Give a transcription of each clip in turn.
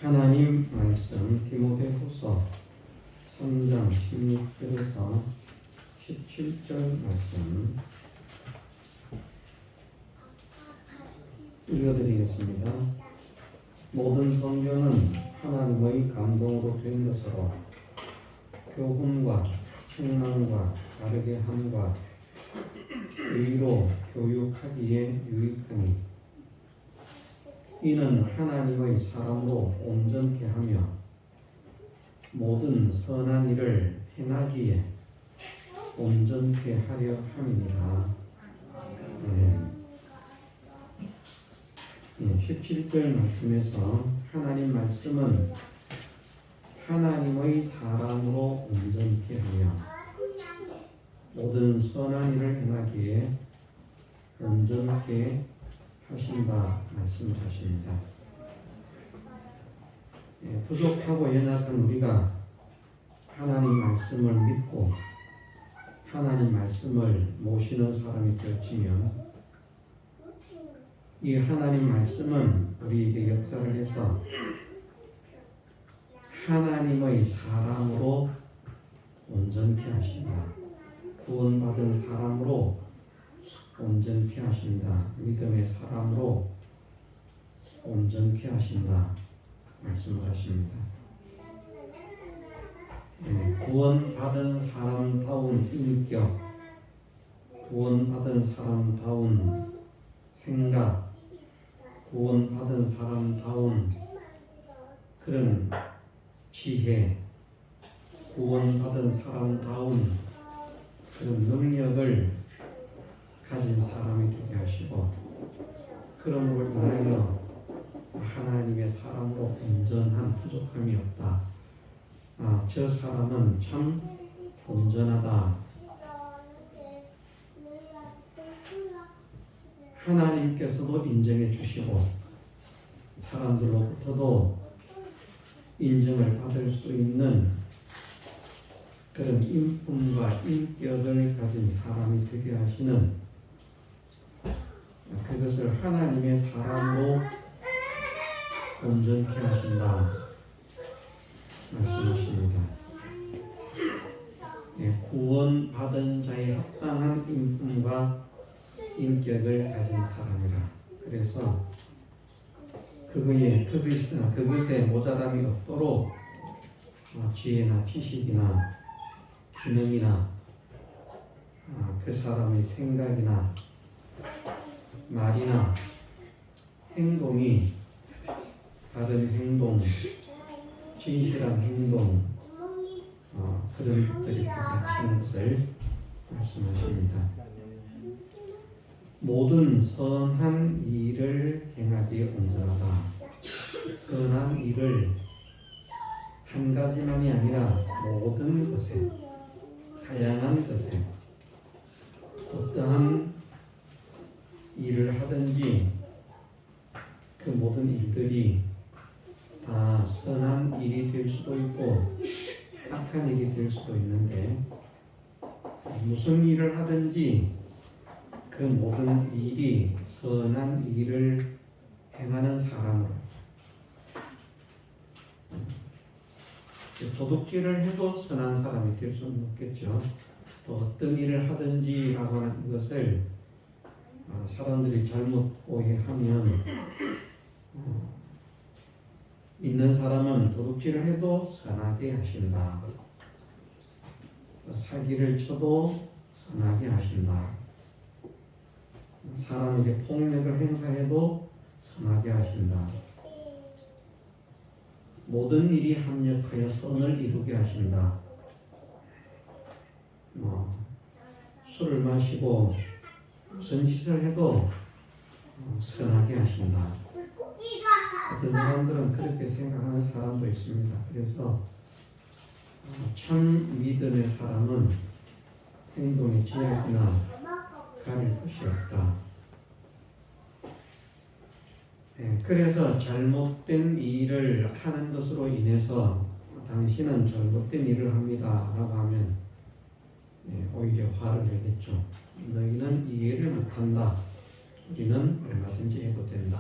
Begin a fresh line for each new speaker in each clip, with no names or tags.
하나님 말씀 디모데후서 3장 16절에서 17절 말씀 읽어드리겠습니다. 모든 성경은 하나님의 감동으로 된 것으로 교훈과 책망과 바르게 함과 의로 교육하기에 유익하니 이는 하나님의 사람으로 온전케 하며 모든 선한 일을 행하기에 온전케 하려 함이니라. 17절 말씀에서 하나님 말씀은 하나님의 사람으로 온전케 하며 모든 선한 일을 행하기에 온전케 하신다 말씀하십니다. 부족하고 연약한 우리가 하나님 말씀을 믿고 하나님 말씀을 모시는 사람이 되어지면 이 하나님 말씀은 우리에게 역사를 해서 하나님의 사람으로 온전케 하신다. 구원받은 사람으로 온전케 하신다. 믿음의 사람으로 온전케 하신다 말씀을 하십니다. 구원받은 사람다운 인격, 구원받은 사람다운 생각, 구원받은 사람다운 그런 지혜, 구원받은 사람다운 그런 능력을 가진 사람이 되게 하시고 그러므로 인하여 하나님의 사람으로 온전한 부족함이 없다. 저 사람은 참 온전하다. 하나님께서도 인정해 주시고 사람들로부터도 인정을 받을 수 있는 그런 인품과 인격을 가진 사람이 되게 하시는 그것을 하나님의 사람으로 온전케 하신다 말씀하십니다. 구원받은 자의 합당한 인품과 인격을 가진 사람이라. 그래서 그것에 모자람이 없도록 지혜나 지식이나 기능이나 그 사람의 생각이나 말이나 행동이 바른 행동, 진실한 행동 그런 것들이 하시는 것을 말씀하십니다. 모든 선한 일을 행하기에 온전하다. 선한 일을 한 가지만이 아니라 모든 것에, 다양한 것에 어떠한 일을 하든지 그 모든 일들이 다 선한 일이 될 수도 있고 악한 일이 될 수도 있는데 무슨 일을 하든지 그 모든 일이 선한 일을 행하는 사람으로 도둑질을 해도 선한 사람이 될 수는 없겠죠. 또 어떤 일을 하든지 라고 하는 이것을 사람들이 잘못 오해하면 믿는 사람은 도둑질을 해도 선하게 하신다. 사기를 쳐도 선하게 하신다. 사람에게 폭력을 행사해도 선하게 하신다. 모든 일이 합력하여 선을 이루게 하신다. 술을 마시고 무슨 짓을 해도 선하게 하신다. 어떤 사람들은 그렇게 생각하는 사람도 있습니다. 그래서 참 믿음의 사람은 행동의 제약이나 가릴 것이 없다. 그래서 잘못된 일을 하는 것으로 인해서 당신은 잘못된 일을 합니다 라고 하면 오히려 화를 내겠죠. 너희는 이해를 못한다. 우리는 얼마든지 해도 된다.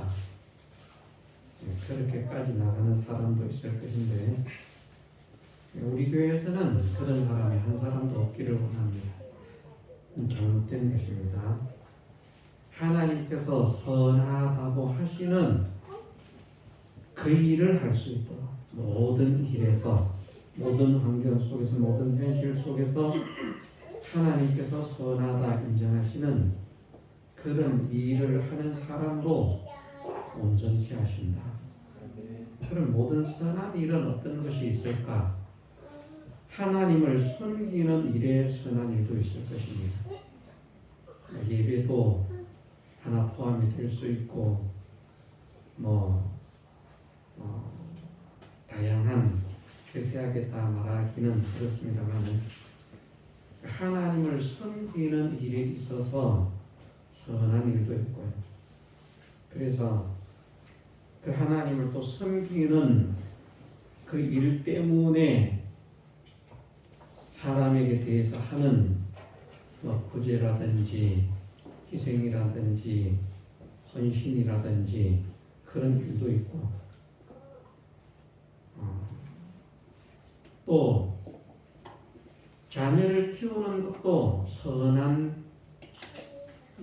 그렇게까지 나가는 사람도 있을 것인데 우리 교회에서는 그런 사람이 한 사람도 없기를 원합니다. 잘못된 것입니다. 하나님께서 선하다고 하시는 그 일을 할 수 있도록 모든 일에서 모든 환경 속에서 모든 현실 속에서 하나님께서 선하다 인정하시는 그런 일을 하는 사람으로 온전케 하신다. 그럼 모든 선한 일은 어떤 것이 있을까? 하나님을 섬기는 일에 선한 일도 있을 것입니다. 예배도 하나 포함이 될 수 있고 다양한 세세하게 다 말하기는 그렇습니다만 하나님을 섬기는 일에 있어서 선한 일도 있고요. 그래서 그 하나님을 또 섬기는 그 일 때문에 사람에게 대해서 하는 구제라든지 희생이라든지 헌신이라든지 그런 일도 있고 또 자녀를 키우는 것도 선한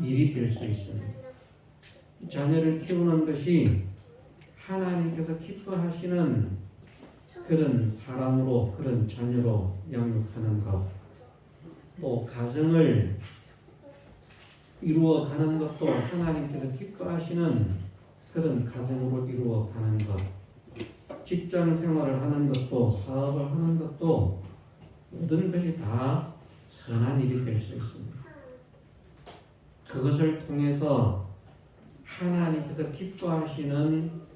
일이 될 수 있습니다. 자녀를 키우는 것이 하나님께서 기뻐하시는 그런 사람으로 그런 자녀로 양육하는 것, 또 가정을 이루어가는 것도 하나님께서 기뻐하시는 그런 가정으로 이루어가는 것, 직장 생활을 하는 것도 사업을 하는 것도 모든 것이 다 선한 일이 될 수 있습니다. 그것을 통해서 하나님께서 기뻐하시는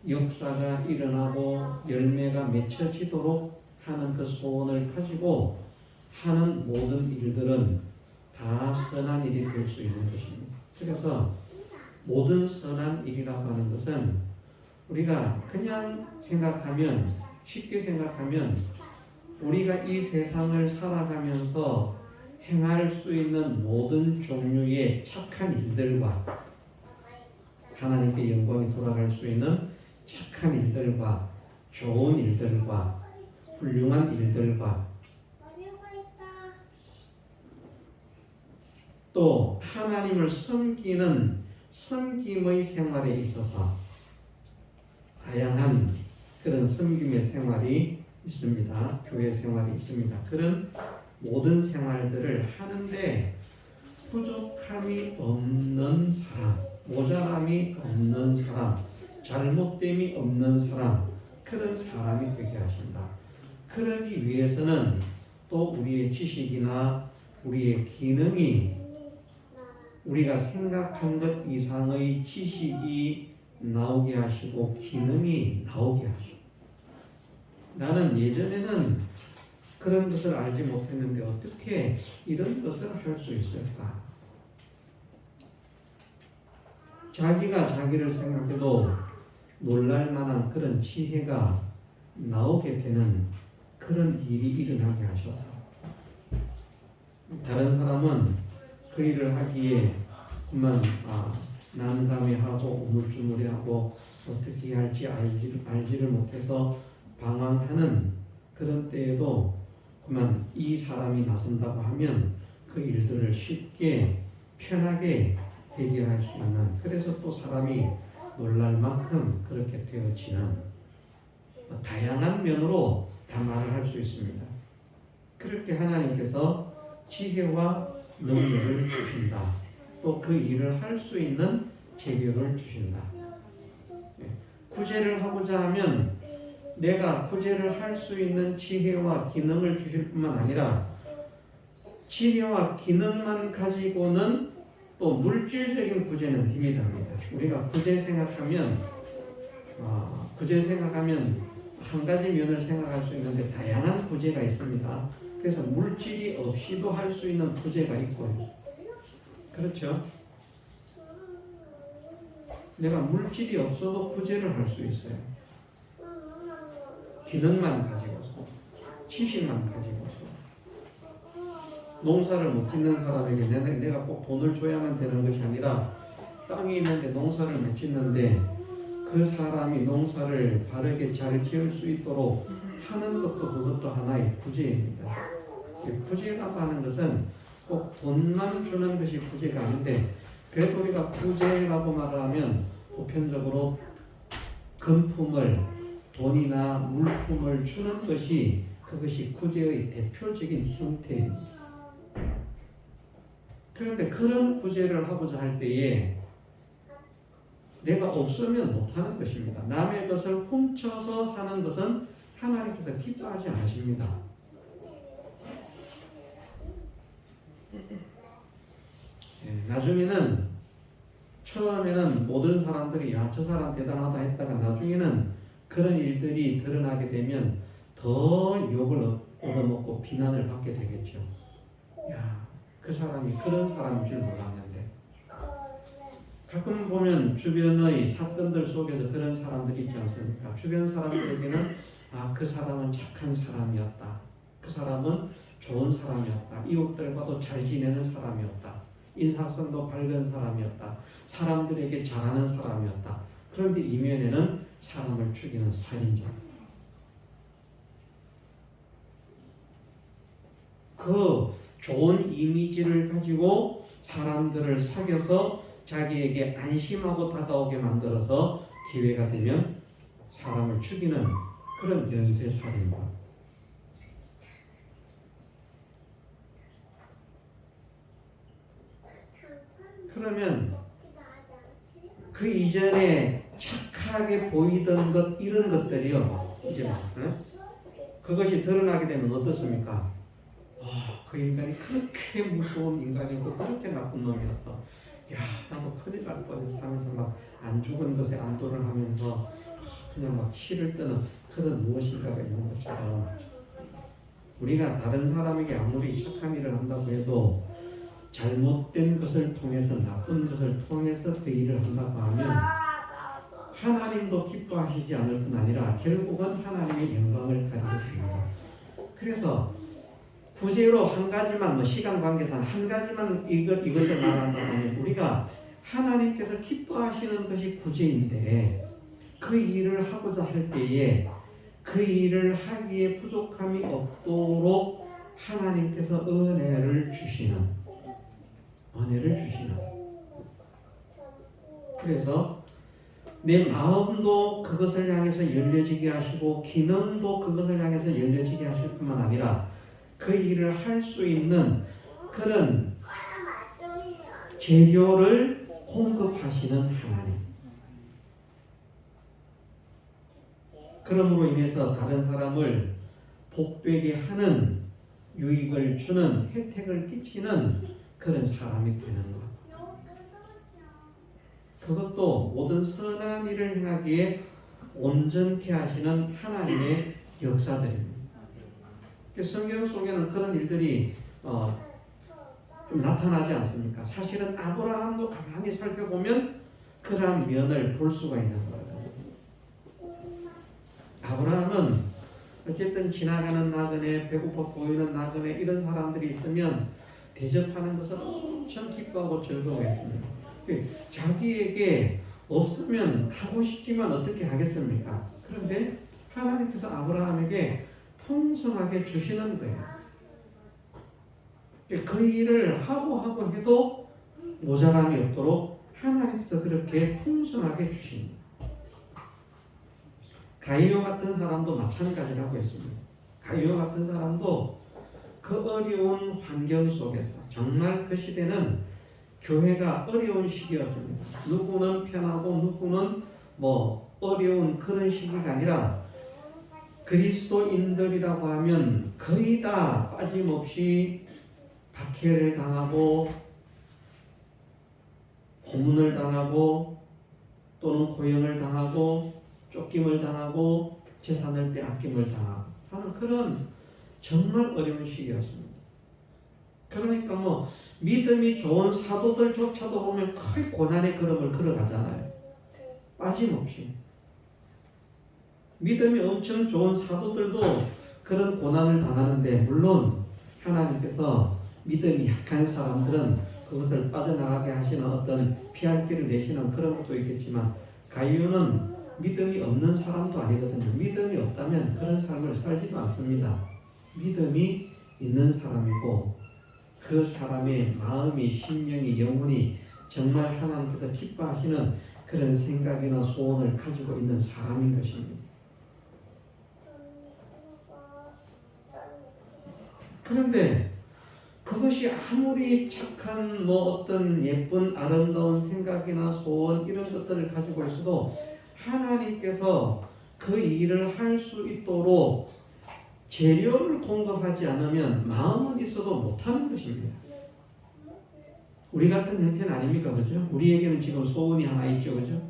역사가 일어나고 열매가 맺혀지도록 하는 그 소원을 가지고 하는 모든 일들은 다 선한 일이 될 수 있는 것입니다. 그래서 모든 선한 일이라고 하는 것은 우리가 그냥 생각하면 쉽게 생각하면 우리가 이 세상을 살아가면서 행할 수 있는 모든 종류의 착한 일들과 하나님께 영광이 돌아갈 수 있는 착한 일들과 좋은 일들과 훌륭한 일들과 또 하나님을 섬기는 섬김의 생활에 있어서 다양한 그런 섬김의 생활이 있습니다. 교회 생활이 있습니다. 그런 모든 생활들을 하는데 부족함이 없는 사람, 모자람이 없는 사람, 잘못됨이 없는 사람, 그런 사람이 되게 하신다. 그러기 위해서는 또 우리의 지식이나 우리의 기능이 우리가 생각한 것 이상의 지식이 나오게 하시고 기능이 나오게 하시고 나는 예전에는 그런 것을 알지 못했는데 어떻게 이런 것을 할 수 있을까? 자기가 자기를 생각해도 놀랄 만한 그런 지혜가 나오게 되는 그런 일이 일어나게 하셔서 다른 사람은 그 일을 하기에 그만 난감해하고 우물쭈물해하고 어떻게 해야 할지 알지를 못해서 방황하는 그런 때에도 그만 이 사람이 나선다고 하면 그 일들을 쉽게 편하게 해결할 수 있는, 그래서 또 사람이 놀랄 만큼 그렇게 되어지는 다양한 면으로 다 말을 할 수 있습니다. 그렇게 하나님께서 지혜와 능력을 주신다. 또 그 일을 할 수 있는 재료를 주신다. 구제를 하고자 하면 내가 구제를 할 수 있는 지혜와 기능을 주실 뿐만 아니라 지혜와 기능만 가지고는 또 물질적인 구제는 힘이 듭니다. 우리가 구제 생각하면 한 가지 면을 생각할 수 있는데 다양한 구제가 있습니다. 그래서 물질이 없이도 할 수 있는 구제가 있고요. 그렇죠? 내가 물질이 없어도 구제를 할 수 있어요. 기능만 가지고서, 지식만 가지고서. 농사를 못 짓는 사람에게 내가 꼭 돈을 줘야만 되는 것이 아니라 땅이 있는데 농사를 못 짓는데 그 그 사람이 농사를 바르게 잘 지을 수 있도록 하는 것도 그것도 하나의 구제입니다. 구제라고 하는 것은 꼭 돈만 주는 것이 구제가 아닌데, 그래도 우리가 구제라고 말을 하면 보편적으로 금품을, 돈이나 물품을 주는 것이 그것이 구제의 대표적인 형태입니다. 그런데 그런 구제를 하고자 할 때에 내가 없으면 못하는 것입니다. 남의 것을 훔쳐서 하는 것은 하나님께서 기뻐하지 않으십니다. 나중에는, 처음에는 모든 사람들이 야, 저 사람 대단하다 했다가 나중에는 그런 일들이 드러나게 되면 더 욕을 얻어먹고 비난을 받게 되겠죠. 야, 그 사람이 그런 사람인 줄 몰랐는데. 가끔 보면 주변의 사건들 속에서 그런 사람들이 있지 않습니까? 주변 사람들에게는 그 사람은 착한 사람이었다. 그 사람은 좋은 사람이었다. 이웃들과도 잘 지내는 사람이었다. 인사성도 밝은 사람이었다. 사람들에게 잘하는 사람이었다. 그런데 이면에는 사람을 죽이는 살인자. 그 좋은 이미지를 가지고 사람들을 사귀어서 자기에게 안심하고 다가오게 만들어서 기회가 되면 사람을 죽이는 그런 연쇄살인마. 그러면 그 이전에 착하게 보이던 것, 이런 것들이요, 이제 그것이 드러나게 되면 어떻습니까? 그 인간이 그렇게 무서운 인간이고 그렇게 나쁜 놈이었어. 야, 나도 큰일 날 뻔했어 하면서 막 안 죽은 것에 안도를 하면서 그냥 막 치를 뜨는 그런 무엇인가가 있는 것처럼, 우리가 다른 사람에게 아무리 착한 일을 한다고 해도 잘못된 것을 통해서, 나쁜 것을 통해서 그 일을 한다고 하면 하나님도 기뻐하시지 않을 뿐 아니라 결국은 하나님의 영광을 가지게 됩니다. 그래서 구제로 한 가지만, 시간 관계상 한 가지만 이것을 말한다면, 우리가 하나님께서 기뻐하시는 것이 구제인데, 그 일을 하고자 할 때에 그 일을 하기에 부족함이 없도록 하나님께서 은혜를 주시는. 그래서 내 마음도 그것을 향해서 열려지게 하시고 기능도 그것을 향해서 열려지게 하실 뿐만 아니라 그 일을 할 수 있는 그런 재료를 공급하시는 하나님. 그러므로 인해서 다른 사람을 복되게 하는, 유익을 주는, 혜택을 끼치는 그런 사람이 되는 것. 그것도 모든 선한 일을 행하기에 온전케 하시는 하나님의 역사들입니다. 성경 속에는 그런 일들이 좀 나타나지 않습니까? 사실은 아브라함도 가만히 살펴보면 그러한 면을 볼 수가 있는 거예요. 아브라함은 어쨌든 지나가는 나그네, 배고파 보이는 나그네, 이런 사람들이 있으면 대접하는 것을 엄청 기뻐하고 즐거워했습니다. 자기에게 없으면 하고 싶지만 어떻게 하겠습니까? 그런데 하나님께서 아브라함에게 풍성하게 주시는 거예요. 그 일을 하고 해도 모자람이 없도록 하나님께서 그렇게 풍성하게 주십니다. 가이오 같은 사람도 마찬가지라고 했습니다. 가이오 같은 사람도 그 어려운 환경 속에서, 정말 그 시대는 교회가 어려운 시기였습니다. 누구는 편하고 누구는 어려운 그런 시기가 아니라, 그리스도인들이라고 하면 거의 다 빠짐없이 박해를 당하고 고문을 당하고 또는 고용을 당하고 쫓김을 당하고 재산을 빼앗김을 당하고 하는 그런 정말 어려운 시기였습니다. 그러니까 믿음이 좋은 사도들조차도 보면 거의 고난의 걸음을 걸어가잖아요. 빠짐없이. 믿음이 엄청 좋은 사도들도 그런 고난을 당하는데, 물론 하나님께서 믿음이 약한 사람들은 그것을 빠져나가게 하시는 어떤 피할 길을 내시는 그런 것도 있겠지만, 가이오는 믿음이 없는 사람도 아니거든요. 믿음이 없다면 그런 삶을 살지도 않습니다. 믿음이 있는 사람이고 그 사람의 마음이, 심령이, 영혼이 정말 하나님께서 기뻐하시는 그런 생각이나 소원을 가지고 있는 사람인 것입니다. 그런데 그것이 아무리 착한 어떤 예쁜 아름다운 생각이나 소원 이런 것들을 가지고 있어도 하나님께서 그 일을 할 수 있도록 재료를 공급하지 않으면 마음은 있어도 못하는 것입니다. 우리 같은 형편 아닙니까? 그죠? 우리에게는 지금 소원이 하나 있죠. 그죠?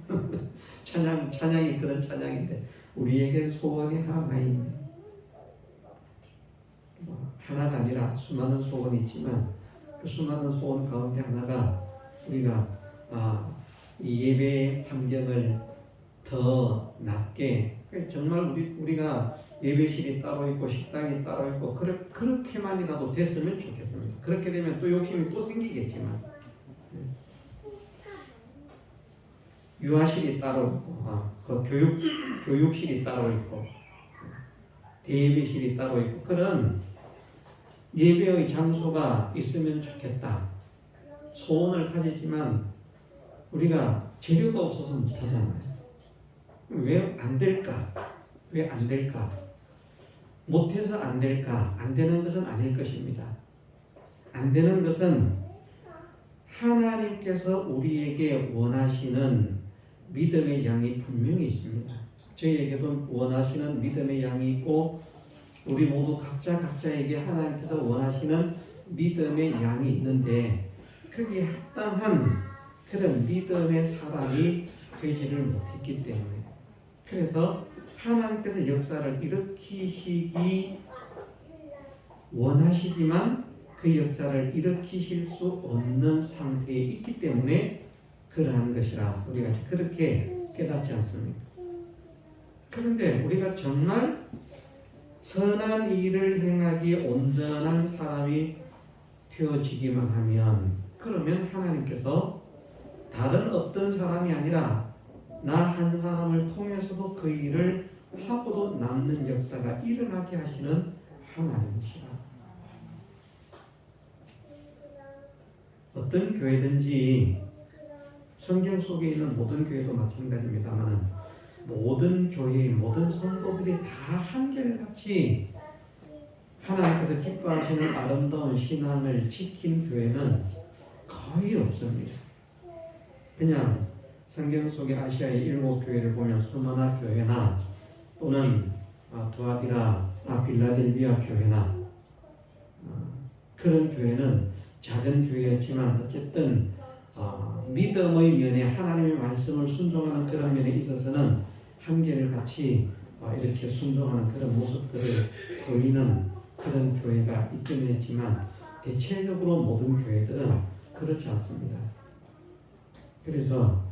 찬양이 그런 찬양인데 우리에게는 소원이 하나 있네. 하나가 아니라 수많은 소원이 있지만 그 수많은 소원 가운데 하나가 우리가 이 예배의 환경을 더 낮게 정말 우리가 예배실이 따로 있고 식당이 따로 있고 그렇게만이라도 됐으면 좋겠습니다. 그렇게 되면 또 욕심이 또 생기겠지만 유아실이 따로 있고 그 교육실이 따로 있고 대예배실이 따로 있고 그런 예배의 장소가 있으면 좋겠다. 소원을 가지지만 우리가 재료가 없어서 못하잖아요. 왜 안 될까? 왜 안 될까? 못해서 안 될까? 안 되는 것은 아닐 것입니다. 안 되는 것은 하나님께서 우리에게 원하시는 믿음의 양이 분명히 있습니다. 저희에게도 원하시는 믿음의 양이 있고 우리 모두 각자에게 하나님께서 원하시는 믿음의 양이 있는데 거기에 합당한 그런 믿음의 사람이 되지를 못했기 때문에 그래서 하나님께서 역사를 일으키시기 원하시지만 그 역사를 일으키실 수 없는 상태에 있기 때문에 그러한 것이라 우리가 그렇게 깨닫지 않습니까? 그런데 우리가 정말 선한 일을 행하기에 온전한 사람이 되어지기만 하면 그러면 하나님께서 다른 어떤 사람이 아니라 나 한 사람을 통해서도 그 일을 하고도 남는 역사가 일어나게 하시는 하나님이시라. 어떤 교회든지 성경 속에 있는 모든 교회도 마찬가지입니다만 모든 교회의 모든 성도들이 다 한결같이 하나님께서 기뻐하시는 아름다운 신앙을 지킨 교회는 거의 없습니다. 그냥 성경 속의 아시아의 7교회를 보면 스무나 교회나 또는 두아디라, 빌라델비아 교회나 그런 교회는 작은 교회였지만 어쨌든 믿음의 면에 하나님의 말씀을 순종하는 그런 면에 있어서는 한결같이 이렇게 순종하는 그런 모습들을 보이는 그런 교회가 있긴 했지만 대체적으로 모든 교회들은 그렇지 않습니다. 그래서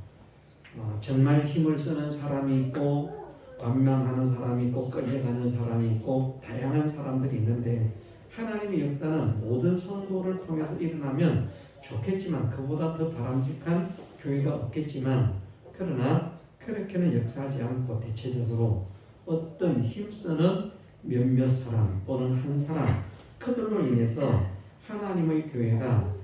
정말 힘을 쓰는 사람이 있고 관망하는 사람이 있고 끌려가는 사람이 있고 다양한 사람들이 있는데 하나님의 역사는 모든 성도를 통해서 일어나면 좋겠지만 그보다 더 바람직한 교회가 없겠지만 그러나 그렇게는 역사하지 않고 대체적으로 어떤 힘쓰는 몇몇 사람 또는 한 사람 그들로 인해서 하나님의 교회가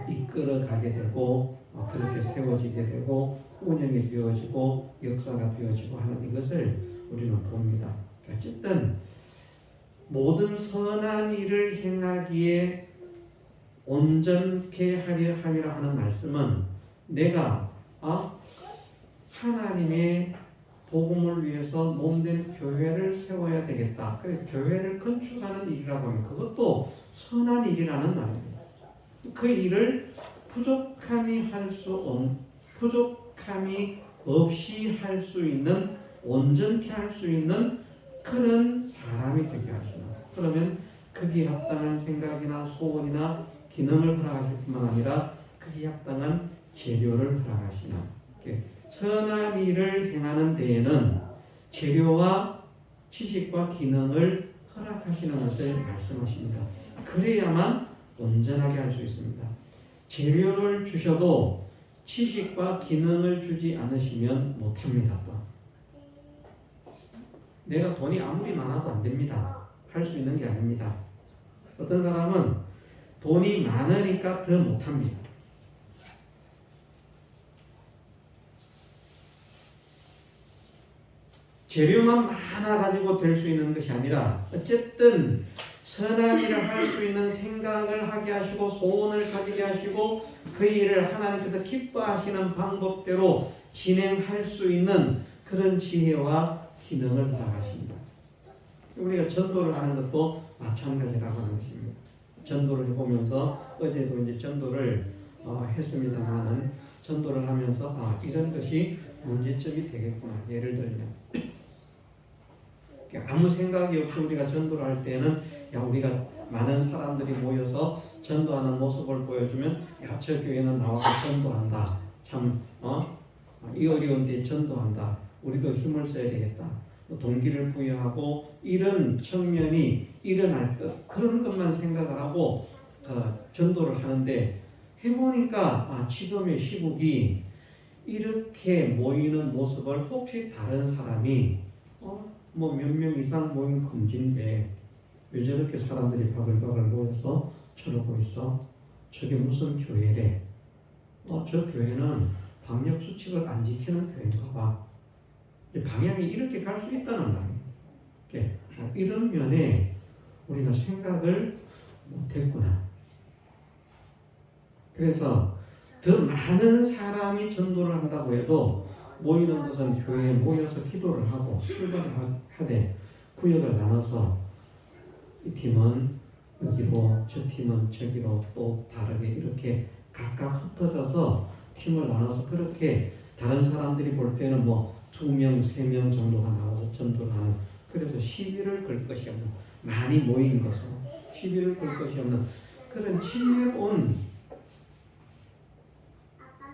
이끌어가게 되고 그렇게 세워지게 되고 운영이 되어지고 역사가 되어지고 하는 이것을 우리는 봅니다. 어쨌든 모든 선한 일을 행하기에 온전케 하려 함이라 하는 말씀은 내가 하나님의 복음을 위해서 몸된 교회를 세워야 되겠다. 그래서 교회를 건축하는 일이라고 하면 그것도 선한 일이라는 말입니다. 그 일을 부족함이 없이 할 수 있는 온전케 할 수 있는 그런 사람이 되게 하시나. 그러면 거기에 합당한 생각이나 소원이나 기능을 허락하실 뿐만 아니라 거기에 합당한 재료를 허락하시나. 선한 일을 행하는 데에는 재료와 지식과 기능을 허락하시는 것을 말씀하십니다. 그래야만 온전하게 할 수 있습니다. 재료를 주셔도 지식과 기능을 주지 않으시면 못합니다. 내가 돈이 아무리 많아도 안 됩니다. 할 수 있는 게 아닙니다. 어떤 사람은 돈이 많으니까 더 못합니다. 재료만 많아가지고 될 수 있는 것이 아니라 어쨌든 선한 일을 할 수 있는 생각을 하게 하시고 소원을 가지게 하시고 그 일을 하나님께서 기뻐하시는 방법대로 진행할 수 있는 그런 지혜와 기능을 나가십니다. 우리가 전도를 하는 것도 마찬가지라고 하는 것입니다. 전도를 해보면서 어제도 이제 전도를 했습니다만은 전도를 하면서 이런 것이 문제점이 되겠구나. 예를 들면 아무 생각이 없이 우리가 전도를 할 때는 우리가 많은 사람들이 모여서 전도하는 모습을 보여주면 저 교회는 나와서 전도한다. 참 이 어려운 데 전도한다. 우리도 힘을 써야 되겠다. 동기를 부여하고 이런 측면이 일어날 것 그런 것만 생각을 하고 전도를 하는데 해보니까 지금의 시국이 이렇게 모이는 모습을 혹시 다른 사람이 뭐 몇 명 이상 모인 금지인데 왜 저렇게 사람들이 바글바글 모여서 저러고 있어? 저게 무슨 교회래? 저 교회는 방역 수칙을 안 지키는 교회인가 봐. 방향이 이렇게 갈 수 있다는 말이에요. 이런 면에 우리가 생각을 못했구나. 그래서 더 많은 사람이 전도를 한다고 해도 모이는 것은 교회에 모여서 기도를 하고 출발을 하되 구역을 나눠서 이 팀은 여기로 저 팀은 저기로 또 다르게 이렇게 각각 흩어져서 팀을 나눠서 그렇게 다른 사람들이 볼 때는 뭐 2명, 3명 정도가 나와서 전도를 하는 그래서 시비를 걸 것이 없는 많이 모인 것으로 시비를 걸 것이 없는 그런 지혜로운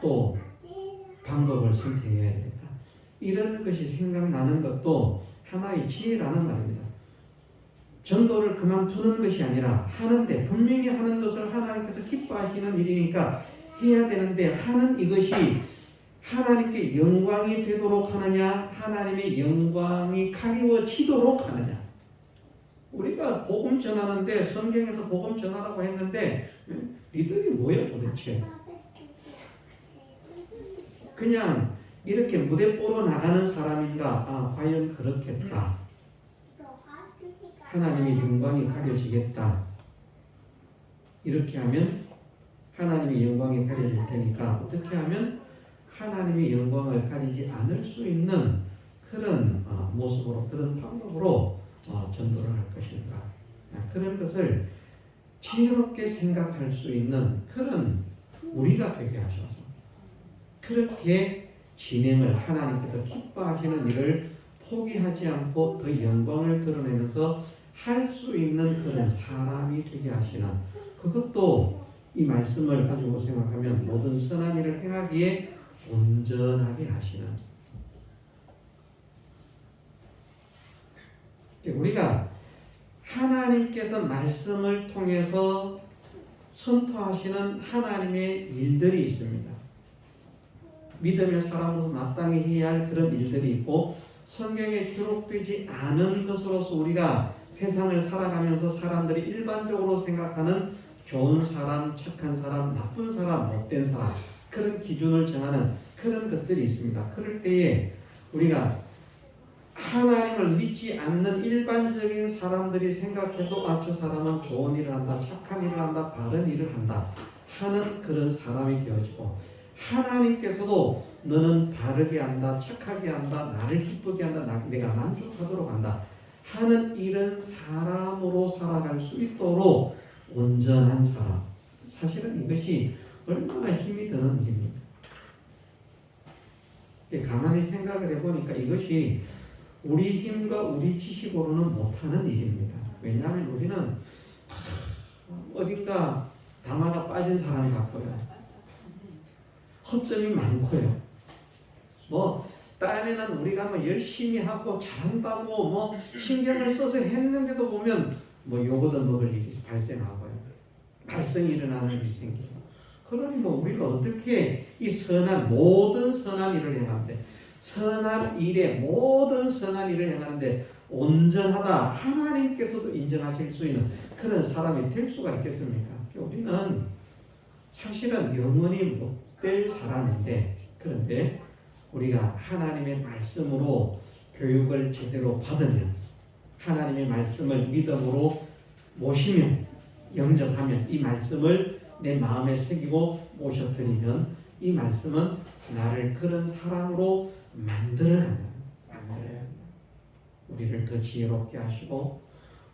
또 방법을 선택해야 되겠다. 이런 것이 생각나는 것도 하나의 지혜라는 말입니다. 전도를 그만두는 것이 아니라 하는데 분명히 하는 것을 하나님께서 기뻐하시는 일이니까 해야 되는데 하는 이것이 하나님께 영광이 되도록 하느냐 하나님의 영광이 가리워지도록 하느냐. 우리가 복음 전하는데 성경에서 복음 전하라고 했는데 니들이 뭐야 도대체. 그냥 이렇게 무대 보러 나가는 사람인가? 과연 그렇겠다. 하나님의 영광이 가려지겠다. 이렇게 하면 하나님의 영광이 가려질 테니까 어떻게 하면 하나님의 영광을 가리지 않을 수 있는 그런 모습으로 그런 방법으로 전도를 할 것인가. 그런 것을 지혜롭게 생각할 수 있는 그런 우리가 되게 하셔서 그렇게 진행을 하나님께서 기뻐하시는 일을 포기하지 않고 더 영광을 드러내면서 할 수 있는 그런 사람이 되게 하시는 그것도 이 말씀을 가지고 생각하면 모든 선한 일을 행하기에 온전하게 하시는 우리가 하나님께서 말씀을 통해서 선포하시는 하나님의 일들이 있습니다. 믿음의 사람으로서 마땅히 해야 할 그런 일들이 있고 성경에 기록되지 않은 것으로서 우리가 세상을 살아가면서 사람들이 일반적으로 생각하는 좋은 사람, 착한 사람, 나쁜 사람, 못된 사람 그런 기준을 정하는 그런 것들이 있습니다. 그럴 때에 우리가 하나님을 믿지 않는 일반적인 사람들이 생각해도 저 사람은 좋은 일을 한다, 착한 일을 한다, 바른 일을 한다 하는 그런 사람이 되어지고 하나님께서도 너는 바르게 한다, 착하게 한다, 나를 기쁘게 한다, 내가 만족하도록 한다 하는 이런 사람으로 살아갈 수 있도록 온전한 사람. 사실은 이것이 얼마나 힘이 드는 일입니까? 가만히 생각을 해보니까 이것이 우리 힘과 우리 지식으로는 못하는 일입니다. 왜냐하면 우리는 어딘가 담화가 빠진 사람 같고요. 허점이 많고요. 딴에는 우리가 열심히 하고 잘한다고 신경을 써서 했는데도 보면 욕 얻어먹을 일이 발생하고요. 발생이 일어나는 일이 생기고. 그러니 우리가 어떻게 이 모든 선한 일을 해가는데 선한 일에 모든 선한 일을 행하는데 온전하다 하나님께서도 인정하실 수 있는 그런 사람이 될 수가 있겠습니까? 우리는 사실은 영원히 못 될 사람인데 그런데 우리가 하나님의 말씀으로 교육을 제대로 받으면 하나님의 말씀을 믿음으로 모시면 영접하면 이 말씀을 내 마음에 새기고 모셔드리면 이 말씀은 나를 그런 사람으로 만들어간다. 우리를 더 지혜롭게 하시고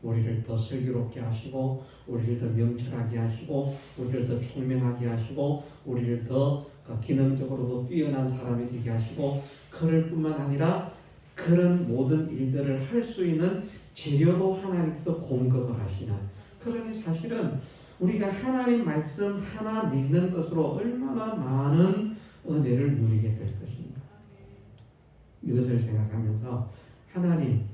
우리를 더 슬기롭게 하시고 우리를 더 명철하게 하시고 우리를 더 총명하게 하시고 우리를 더 기능적으로도 뛰어난 사람이 되게 하시고 그럴 뿐만 아니라 그런 모든 일들을 할 수 있는 재료도 하나님께서 공급을 하시는 그러니 사실은 우리가 하나님 말씀 하나 믿는 것으로 얼마나 많은 은혜를 누리게 될 것입니다. 이것을 생각하면서 하나님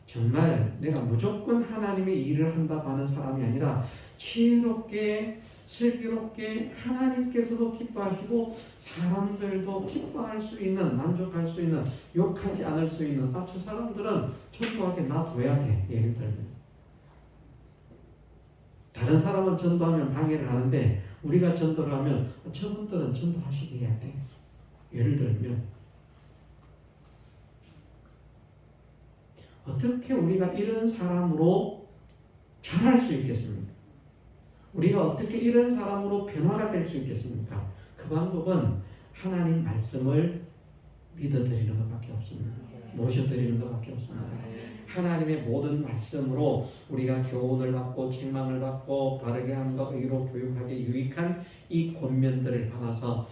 정말 내가 무조건 하나님의 일을 한다고 하는 사람이 아니라 지혜롭게 슬기롭게 하나님께서도 기뻐하시고 사람들도 기뻐할 수 있는 만족할 수 있는 욕하지 않을 수 있는 저 사람들은 전도하게 놔둬야 돼. 예를 들면 다른 사람은 전도하면 방해를 하는데 우리가 전도를 하면 저분들은 전도하시게 해야 돼. 예를 들면 어떻게 우리가 이런 사람으로 자랄 수 있겠습니까? 우리가 어떻게 이런 사람으로 변화가 될 수 있겠습니까? 그 방법은 하나님 말씀을 믿어드리는 것밖에 없습니다. 모셔드리는 것밖에 없습니다. 하나님의 모든 말씀으로 우리가 교훈을 받고 책망을 받고 바르게 함과 의로 교육하게 유익한 이 권면들을 받아서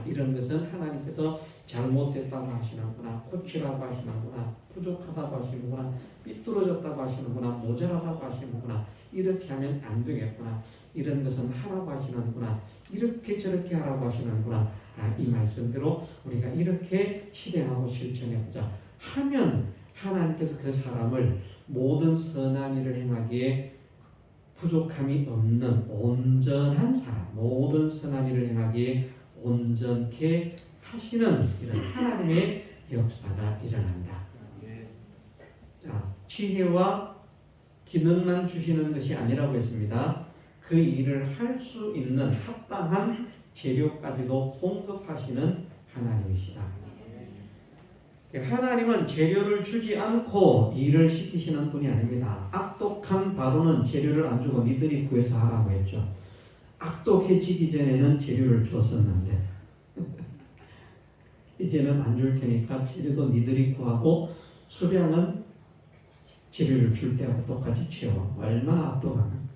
이런 것은 하나님께서 잘못됐다고 하시는구나, 고치라고 하시는구나, 부족하다고 하시는구나, 삐뚤어졌다고 하시는구나, 모자라다고 하시는구나, 이렇게 하면 안 되겠구나, 이런 것은 하라고 하시는구나, 이렇게 저렇게 하라고 하시는구나, 이 말씀대로 우리가 이렇게 실행하고 실천해보자 하면 하나님께서 그 사람을 모든 선한 일을 행하기에 부족함이 없는 온전한 사람, 모든 선한 일을 행하기에 온전케 하시는 이런 하나님의 역사가 일어난다. 자, 지혜와 기능만 주시는 것이 아니라고 했습니다. 그 일을 할 수 있는 합당한 재료까지도 공급하시는 하나님이시다. 하나님은 재료를 주지 않고 일을 시키시는 분이 아닙니다. 악독한 바로는 재료를 안 주고 니들이 구해서 하라고 했죠. 악독해지기 전에는 재료를 줬었는데 이제는 안 줄 테니까 재료도 니들이 구하고 수량은 재료를 줄 때하고 똑같이 채워. 얼마나 악독하면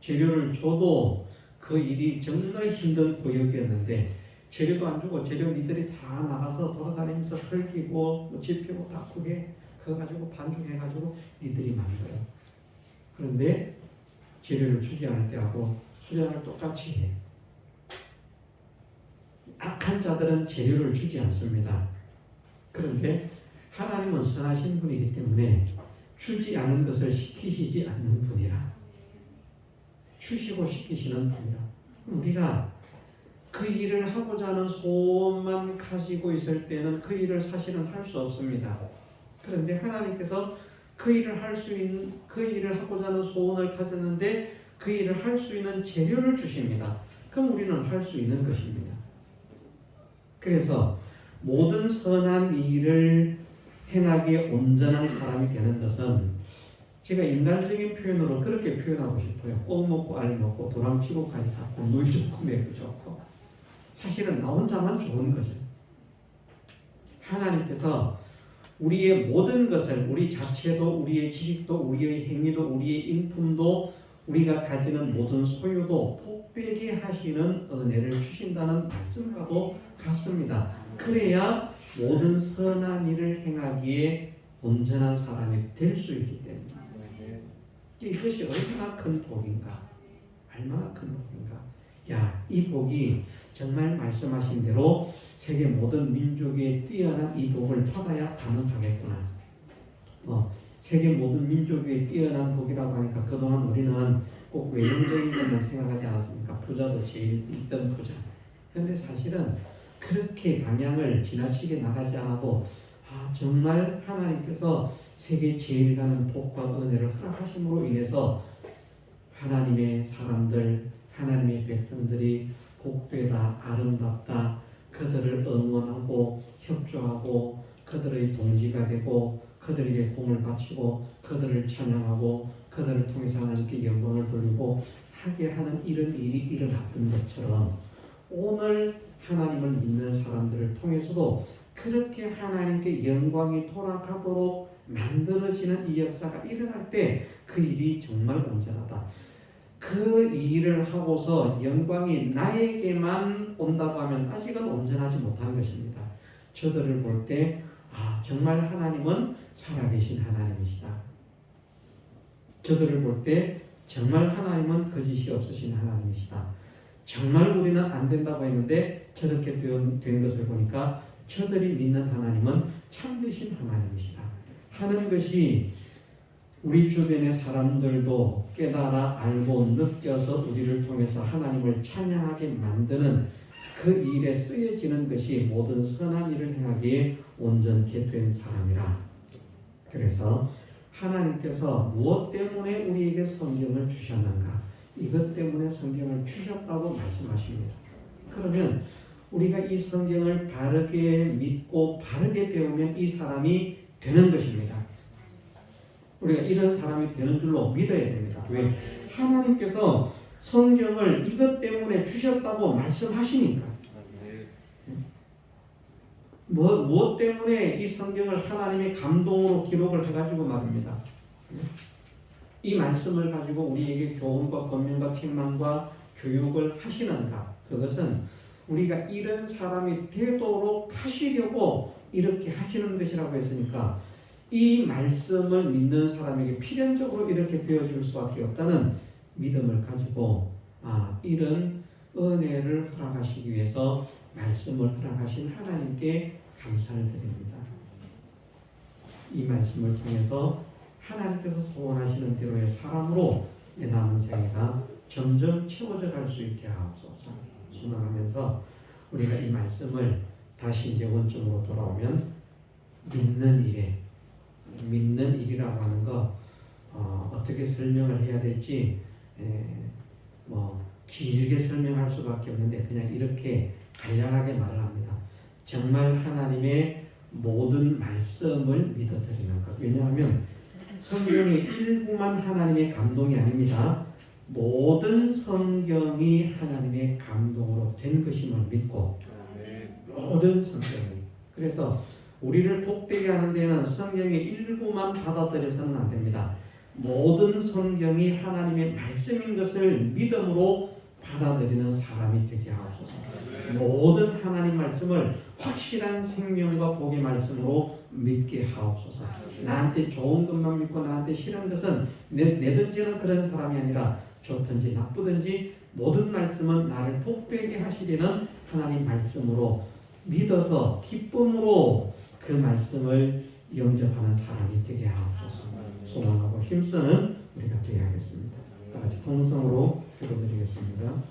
재료를 줘도 그 일이 정말 힘든 고역이었는데 재료도 안 주고 재료 니들이 다 나가서 돌아다니면서 헐기고 집히고 닦게 그거 가지고 반죽해가지고 니들이 만들어요. 그런데 재료를 주지 않을 때하고 수량을 똑같이 해. 악한 자들은 재료를 주지 않습니다. 그런데 하나님은 선하신 분이기 때문에 주지 않은 것을 시키시지 않는 분이라. 주시고 시키시는 분이라. 우리가 그 일을 하고자 하는 소원만 가지고 있을 때는 그 일을 사실은 할 수 없습니다. 그런데 하나님께서 그 일을 할 수 있는 그 일을 하고자 하는 소원을 가졌는데 그 일을 할 수 있는 재료를 주십니다. 그럼 우리는 할 수 있는 것입니다. 그래서 모든 선한 일을 행하기에 온전한 사람이 되는 것은 제가 인간적인 표현으로 그렇게 표현하고 싶어요. 꼭 먹고 알 먹고 도랑치고까지 잡고 물 좋고 매고 좋고 사실은 나 혼자만 좋은 거죠. 하나님께서 우리의 모든 것을 우리 자체도 우리의 지식도 우리의 행위도 우리의 인품도 우리가 가지는 모든 소유도 복되게 하시는 은혜를 주신다는 말씀과도 같습니다. 그래야 모든 선한 일을 행하기에 온전한 사람이 될 수 있기 때문입니다. 이것이 얼마나 큰 복인가, 얼마나 큰 복인가. 야, 이 복이 정말 말씀하신 대로 세계 모든 민족의 뛰어난 이 복을 받아야 가능하겠구나. 세계 모든 민족의 뛰어난 복이라고 하니까 그동안 우리는 꼭 외형적인 것만 생각하지 않았습니까? 부자도 제일 있던 부자. 그런데 사실은 그렇게 방향을 지나치게 나가지 않아도 정말 하나님께서 세계 제일 가는 복과 은혜를 허락하심으로 인해서 하나님의 사람들, 하나님의 백성들이 복되다, 아름답다, 그들을 응원하고 협조하고 그들의 동지가 되고 그들에게 공을 바치고 그들을 찬양하고 그들을 통해서 하나님께 영광을 돌리고 하게 하는 이런 일이 일어났던 것처럼 오늘 하나님을 믿는 사람들을 통해서도 그렇게 하나님께 영광이 돌아가도록 만들어지는 이 역사가 일어날 때 그 일이 정말 온전하다. 그 일을 하고서 영광이 나에게만 온다고 하면 아직은 온전하지 못한 것입니다. 저들을 볼 때 정말 하나님은 살아계신 하나님이시다. 저들을 볼 때 정말 하나님은 거짓이 없으신 하나님이시다. 정말 우리는 안 된다고 했는데 저렇게 된 것을 보니까 저들이 믿는 하나님은 참되신 하나님이시다 하는 것이 우리 주변의 사람들도 깨달아 알고 느껴서 우리를 통해서 하나님을 찬양하게 만드는 그 일에 쓰여지는 것이 모든 선한 일을 행하기에 온전케 된 사람이라. 그래서 하나님께서 무엇 때문에 우리에게 성경을 주셨는가? 이것 때문에 성경을 주셨다고 말씀하십니다. 그러면 우리가 이 성경을 바르게 믿고 바르게 배우면 이 사람이 되는 것입니다. 우리가 이런 사람이 되는 줄로 믿어야 됩니다. 왜? 하나님께서 성경을 이것 때문에 주셨다고 말씀하시니까. 무엇 때문에 이 성경을 하나님의 감동으로 기록을 해가지고 말입니다. 이 말씀을 가지고 우리에게 교훈과 권면과 책망과 교육을 하시는가? 그것은 우리가 이런 사람이 되도록 하시려고 이렇게 하시는 것이라고 했으니까 이 말씀을 믿는 사람에게 필연적으로 이렇게 되어질 수밖에 없다는 믿음을 가지고 이런 은혜를 허락하시기 위해서 말씀을 허락하신 하나님께 감사를 드립니다. 이 말씀을 통해서 하나님께서 소원하시는 대로의 사람으로 내 남은 생애가 점점 채워져 갈 수 있게 하옵소서 소망하면서 우리가 이 말씀을 다시 이제 원점으로 돌아오면 믿는 일이라고 하는 거 어떻게 설명을 해야 될지 길게 설명할 수밖에 없는데 그냥 이렇게 간략하게 말을 합니다. 정말 하나님의 모든 말씀을 믿어드리는 것. 왜냐하면 성경의 일부만 하나님의 감동이 아닙니다. 모든 성경이 하나님의 감동으로 된 것임을 믿고 모든 성경이. 그래서 우리를 복되게 하는 데는 성경의 일부만 받아들여서는 안 됩니다. 모든 성경이 하나님의 말씀인 것을 믿음으로 받아들이는 사람이 되게 하옵소서. 모든 하나님 말씀을 확실한 생명과 복의 말씀으로 믿게 하옵소서. 나한테 좋은 것만 믿고 나한테 싫은 것은 내든지는 그런 사람이 아니라 좋든지 나쁘든지 모든 말씀은 나를 복되게 하시려는 하나님 말씀으로 믿어서 기쁨으로 그 말씀을 영접하는 사람이 되게 하옵소서. 소망하고 힘쓰는 우리가 되어야겠습니다. 다 같이 통성으로 기도드리겠습니다.